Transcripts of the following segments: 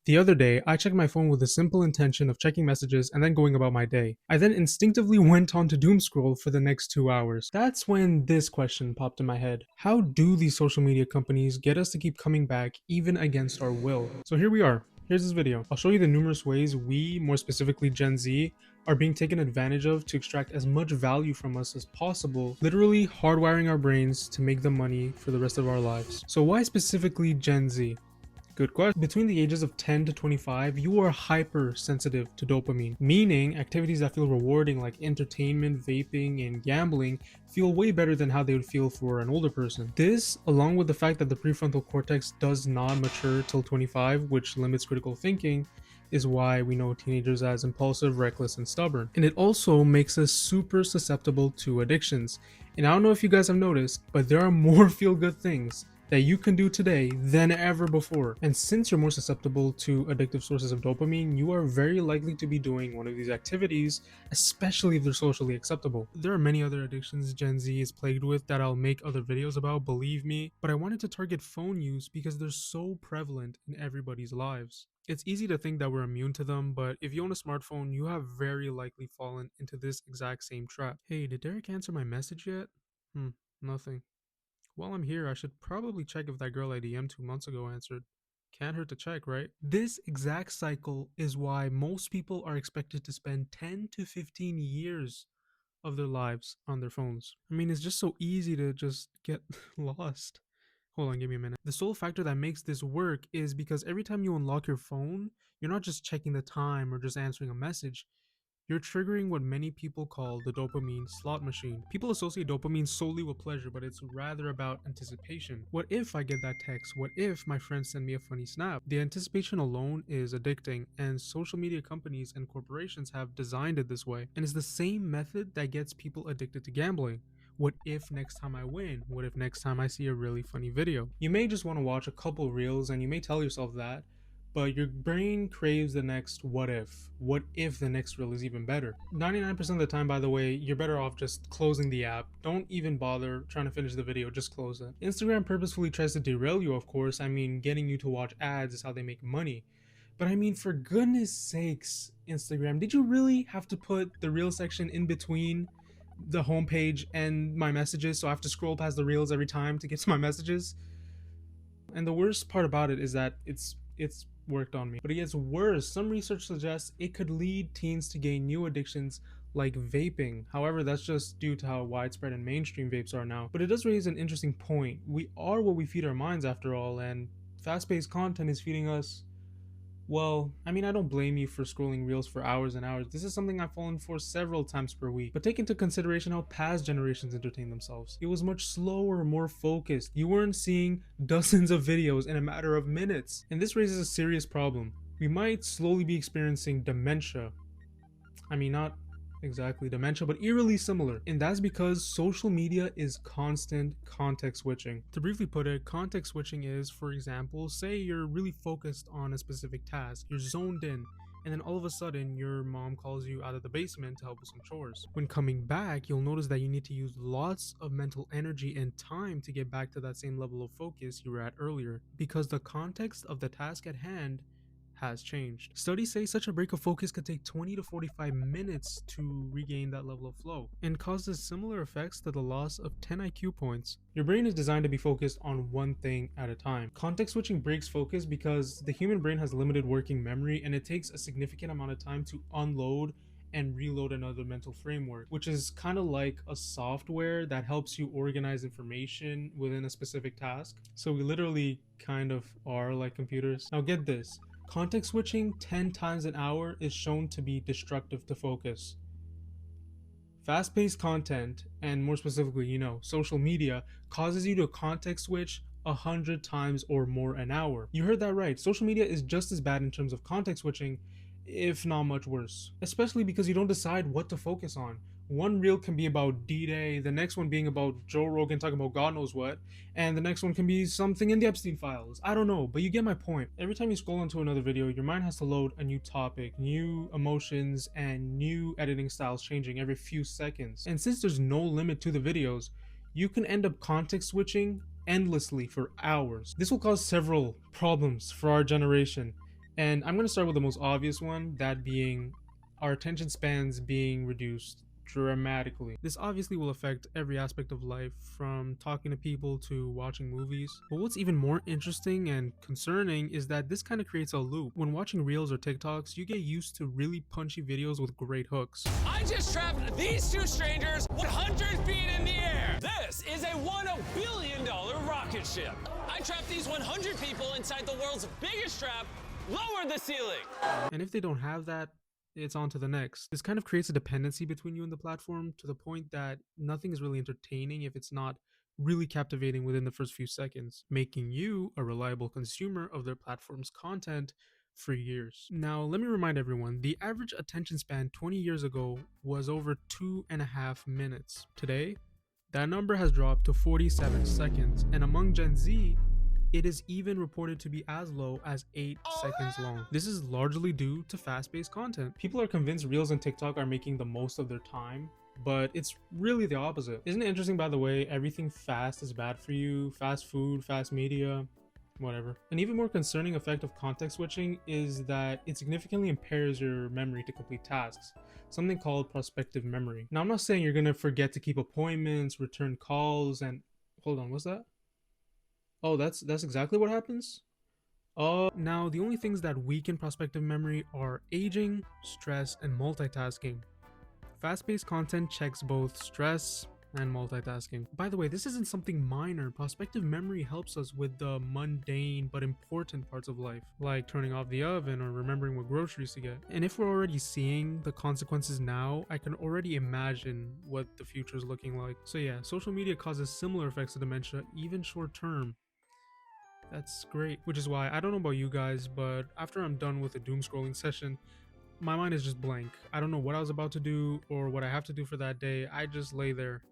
The other day, I checked my phone with the simple intention of checking messages and then going about my day. I then instinctively went on to doom scroll for the next 2 hours. That's when this question popped in my head. How do these social media companies get us to keep coming back even against our will? So here we are. Here's this video. I'll show you the numerous ways we, more specifically Gen Z, are being taken advantage of to extract as much value from us as possible, literally hardwiring our brains to make the money for the rest of our lives. So why specifically Gen Z? Good question. Between the ages of 10 to 25, you are hypersensitive to dopamine, meaning activities that feel rewarding like entertainment, vaping, and gambling feel way better than how they would feel for an older person. This, along with the fact that the prefrontal cortex does not mature till 25, which limits critical thinking, is why we know teenagers as impulsive, reckless, and stubborn. And it also makes us super susceptible to addictions. And I don't know if you guys have noticed, but there are more feel good things that you can do today than ever before. And since you're more susceptible to addictive sources of dopamine, you are very likely to be doing one of these activities, especially if they're socially acceptable. There are many other addictions Gen Z is plagued with that I'll make other videos about, believe me, but I wanted to target phone use because they're so prevalent in everybody's lives. It's easy to think that we're immune to them, but if you own a smartphone, you have very likely fallen into this exact same trap. Hey, did Derek answer my message yet? Nothing. While I'm here, I should probably check if that girl I DM'd 2 months ago answered. Can't hurt to check, right? This exact cycle is why most people are expected to spend 10 to 15 years of their lives on their phones. I mean, it's just so easy to just get lost. Hold on, give me a minute. The sole factor that makes this work is because every time you unlock your phone, you're not just checking the time or just answering a message. You're triggering what many people call the dopamine slot machine. People associate dopamine solely with pleasure, but it's rather about anticipation. What if I get that text? What if my friends send me a funny snap? The anticipation alone is addicting, and social media companies and corporations have designed it this way. And it's the same method that gets people addicted to gambling. What if next time I win? What if next time I see a really funny video? You may just want to watch a couple reels and you may tell yourself that, but your brain craves the next what if. What if the next reel is even better? 99% of the time, by the way, you're better off just closing the app. Don't even bother trying to finish the video, just close it. Instagram purposefully tries to derail you, of course. I mean, getting you to watch ads is how they make money. But I mean, for goodness sakes, Instagram, did you really have to put the reel section in between the homepage and my messages so I have to scroll past the reels every time to get to my messages? And the worst part about it is that it's worked on me. But it gets worse. Some research suggests it could lead teens to gain new addictions like vaping. However, that's just due to how widespread and mainstream vapes are now. But it does raise an interesting point. We are what we feed our minds after all, and fast-paced content is feeding us, well, I mean, I don't blame you for scrolling reels for hours and hours. This is something I've fallen for several times per week. But take into consideration how past generations entertain themselves. It was much slower, more focused. You weren't seeing dozens of videos in a matter of minutes. And this raises a serious problem. We might slowly be experiencing dementia. I mean, not exactly dementia, but eerily similar. And that's because social media is constant context switching. To briefly put it, context switching is, for example, say you're really focused on a specific task, you're zoned in, and then all of a sudden your mom calls you out of the basement to help with some chores. When coming back, you'll notice that you need to use lots of mental energy and time to get back to that same level of focus you were at earlier, because the context of the task at hand has changed. Studies say such a break of focus could take 20 to 45 minutes to regain that level of flow and causes similar effects to the loss of 10 IQ points. Your brain is designed to be focused on one thing at a time. Context switching breaks focus because the human brain has limited working memory and it takes a significant amount of time to unload and reload another mental framework, which is kind of like a software that helps you organize information within a specific task. So we literally kind of are like computers. Now get this. Context switching 10 times an hour is shown to be destructive to focus. Fast-paced content, and more specifically, social media, causes you to context switch 100 times or more an hour. You heard that right. Social media is just as bad in terms of context switching, if not much worse. Especially because you don't decide what to focus on. One reel can be about D-Day, the next one being about Joe Rogan talking about God knows what, and the next one can be something in the Epstein files. I don't know, but you get my point. Every time you scroll into another video, your mind has to load a new topic, new emotions, and new editing styles changing every few seconds. And since there's no limit to the videos, you can end up context switching endlessly for hours. This will cause several problems for our generation. And I'm going to start with the most obvious one, that being our attention spans being reduced dramatically. This obviously will affect every aspect of life, from talking to people to watching movies. But what's even more interesting and concerning is that this kind of creates a loop. When watching reels or TikToks, you get used to really punchy videos with great hooks. I just trapped these two strangers 100 feet in the air. This is a $1 billion rocket ship. I trapped these 100 people inside the world's biggest trap. Lower the ceiling. And if they don't have that, it's on to the next. This kind of creates a dependency between you and the platform, to the point that nothing is really entertaining if it's not really captivating within the first few seconds, making you a reliable consumer of their platform's content for years. Now, let me remind everyone, the average attention span 20 years ago was over 2.5 minutes. Today, that number has dropped to 47 seconds, and among Gen Z, it is even reported to be as low as 8 seconds long. This is largely due to fast-paced content. People are convinced Reels and TikTok are making the most of their time, but it's really the opposite. Isn't it interesting, by the way, everything fast is bad for you? Fast food, fast media, whatever. An even more concerning effect of context switching is that it significantly impairs your memory to complete tasks, something called prospective memory. Now, I'm not saying you're gonna forget to keep appointments, return calls, and hold on, what's that? Oh, that's exactly what happens? Now the only things that weaken prospective memory are aging, stress, and multitasking. Fast-paced content checks both stress and multitasking. By the way, this isn't something minor. Prospective memory helps us with the mundane but important parts of life, like turning off the oven or remembering what groceries to get. And if we're already seeing the consequences now, I can already imagine what the future is looking like. So yeah, social media causes similar effects to dementia, even short term. That's great. Which is why, I don't know about you guys, but after I'm done with a doom scrolling session, my mind is just blank. I don't know what I was about to do or what I have to do for that day. I just lay there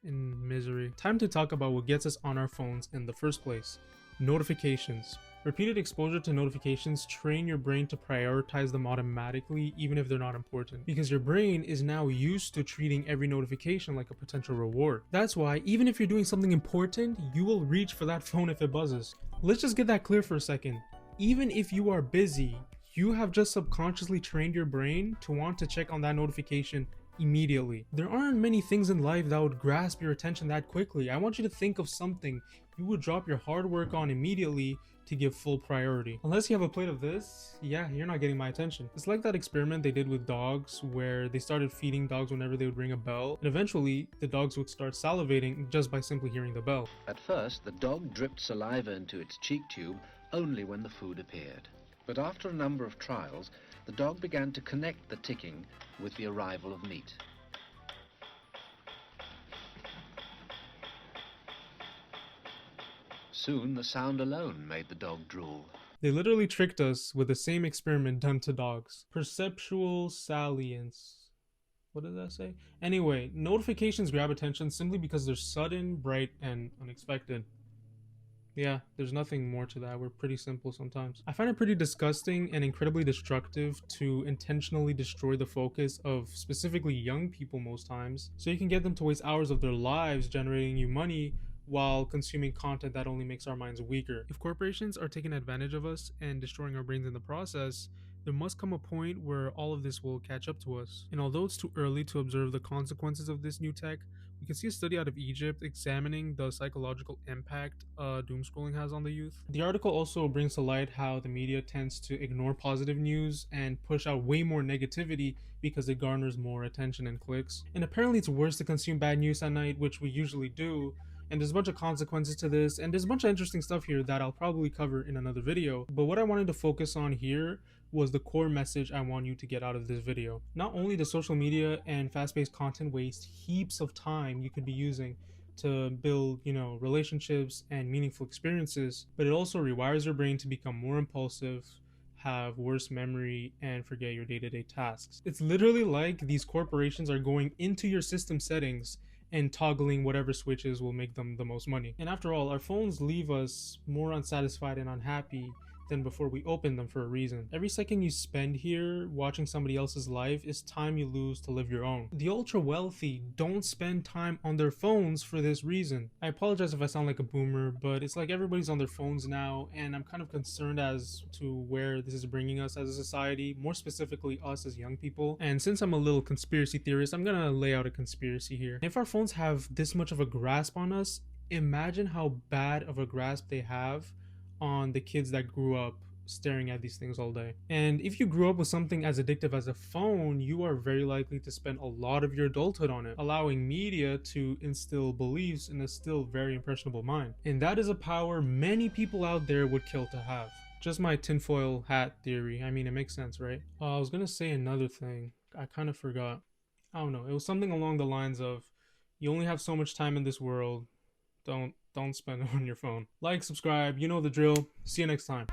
in misery. Time to talk about what gets us on our phones in the first place: notifications. Repeated exposure to notifications train your brain to prioritize them automatically, even if they're not important, because your brain is now used to treating every notification like a potential reward. That's why, even if you're doing something important, you will reach for that phone if it buzzes. Let's just get that clear for a second. Even if you are busy, you have just subconsciously trained your brain to want to check on that notification immediately. There aren't many things in life that would grasp your attention that quickly. I want you to think of something you would drop your hard work on immediately to give full priority. Unless you have a plate of this, yeah, you're not getting my attention. It's like that experiment they did with dogs, where they started feeding dogs whenever they would ring a bell, and eventually the dogs would start salivating just by simply hearing the bell. At first, the dog dripped saliva into its cheek tube only when the food appeared. But after a number of trials, the dog began to connect the ticking with the arrival of meat. Soon, the sound alone made the dog drool. They literally tricked us with the same experiment done to dogs. Perceptual salience. What does that say? Anyway, notifications grab attention simply because they're sudden, bright, and unexpected. Yeah, there's nothing more to that. We're pretty simple sometimes. I find it pretty disgusting and incredibly destructive to intentionally destroy the focus of specifically young people most times, so you can get them to waste hours of their lives generating you money while consuming content that only makes our minds weaker. If corporations are taking advantage of us and destroying our brains in the process, there must come a point where all of this will catch up to us. And although it's too early to observe the consequences of this new tech, we can see a study out of Egypt examining the psychological impact doom scrolling has on the youth. The article also brings to light how the media tends to ignore positive news and push out way more negativity because it garners more attention and clicks. And apparently it's worse to consume bad news at night, which we usually do, and there's a bunch of consequences to this, and there's a bunch of interesting stuff here that I'll probably cover in another video. But what I wanted to focus on here was the core message I want you to get out of this video. Not only does social media and fast-paced content waste heaps of time you could be using to build, relationships and meaningful experiences, but it also rewires your brain to become more impulsive, have worse memory, and forget your day-to-day tasks. It's literally like these corporations are going into your system settings and toggling whatever switches will make them the most money. And after all, our phones leave us more unsatisfied and unhappy than before we opened them for a reason. Every second you spend here watching somebody else's life is time you lose to live your own. The ultra wealthy don't spend time on their phones for this reason. I apologize if I sound like a boomer, but it's like everybody's on their phones now, and I'm kind of concerned as to where this is bringing us as a society, more specifically us as young people. And since I'm a little conspiracy theorist, I'm gonna lay out a conspiracy here. If our phones have this much of a grasp on us, imagine how bad of a grasp they have on the kids that grew up staring at these things all day. And if you grew up with something as addictive as a phone, you are very likely to spend a lot of your adulthood on it, allowing media to instill beliefs in a still very impressionable mind. And that is a power many people out there would kill to have. Just my tinfoil hat theory. I mean, it makes sense, right? I was gonna say another thing. I kind of forgot. I don't know. It was something along the lines of, you only have so much time in this world. Don't spend it on your phone. Like, subscribe, you know the drill. See you next time.